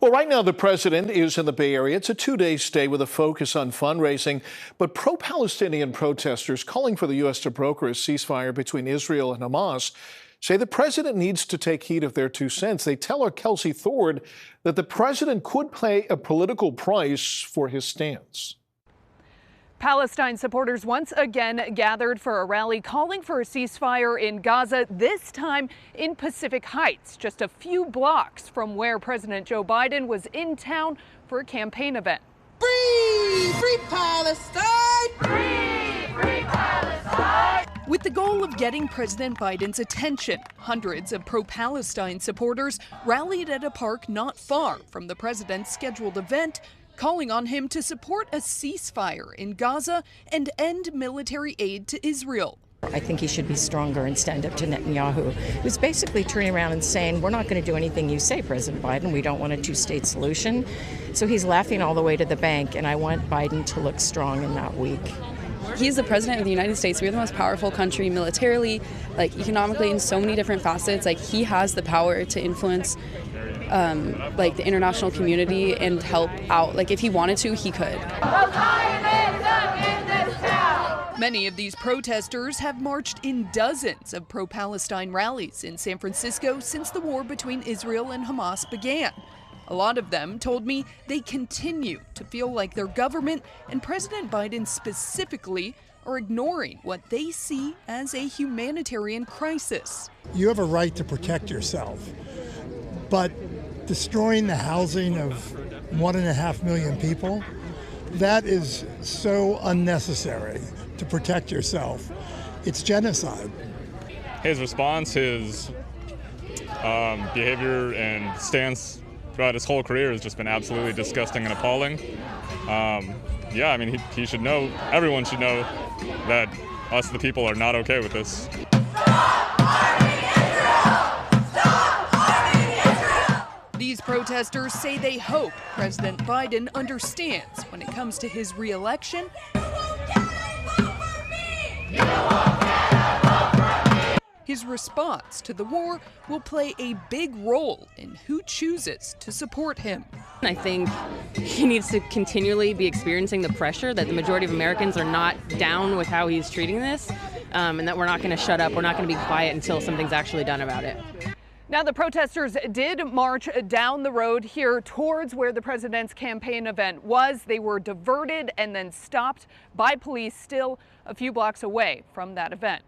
Well, right now the president is in the Bay Area. It's a two-day stay with a focus on fundraising. But pro-Palestinian protesters calling for the U.S. to broker a ceasefire between Israel and Hamas say the president needs to take heed of their 2 cents. They tell our Kelsi Thorud that the president could pay a political price for his stance. Palestine supporters once again gathered for a rally calling for a ceasefire in Gaza, this time in Pacific Heights, just a few blocks from where President Joe Biden was in town for a campaign event. Free! Free Palestine! Free! Free Palestine! With the goal of getting President Biden's attention, hundreds of pro-Palestine supporters rallied at a park not far from the president's scheduled event, calling on him to support a ceasefire in Gaza and end military aid to Israel. I think he should be stronger and stand up to Netanyahu, who's basically turning around and saying, we're not going to do anything you say, President Biden. We don't want a two-state solution. So he's laughing all the way to the bank, and I want Biden to look strong and not weak. He's the president of the United States. We're the most powerful country militarily, economically, in so many different facets. He has the power to influence the international community and help out. If he wanted to, he could. Many of these protesters have marched in dozens of pro-Palestine rallies in San Francisco since the war between Israel and Hamas began. A lot of them told me they continue to feel like their government and President Biden specifically are ignoring what they see as a humanitarian crisis. You have a right to protect yourself, but destroying the housing of 1.5 million people, that is so unnecessary to protect yourself. It's genocide. His response, his behavior and stance throughout his whole career has just been absolutely disgusting and appalling. He should know, everyone should know that us, the people, are not okay with this. These protesters say they hope President Biden understands when it comes to his re-election. His response to the war will play a big role in who chooses to support him. I think he needs to continually be experiencing the pressure that the majority of Americans are not down with how he's treating this, and that we're not going to shut up, we're not going to be quiet until something's actually done about it. Now, the protesters did march down the road here towards where the president's campaign event was. They were diverted and then stopped by police still a few blocks away from that event.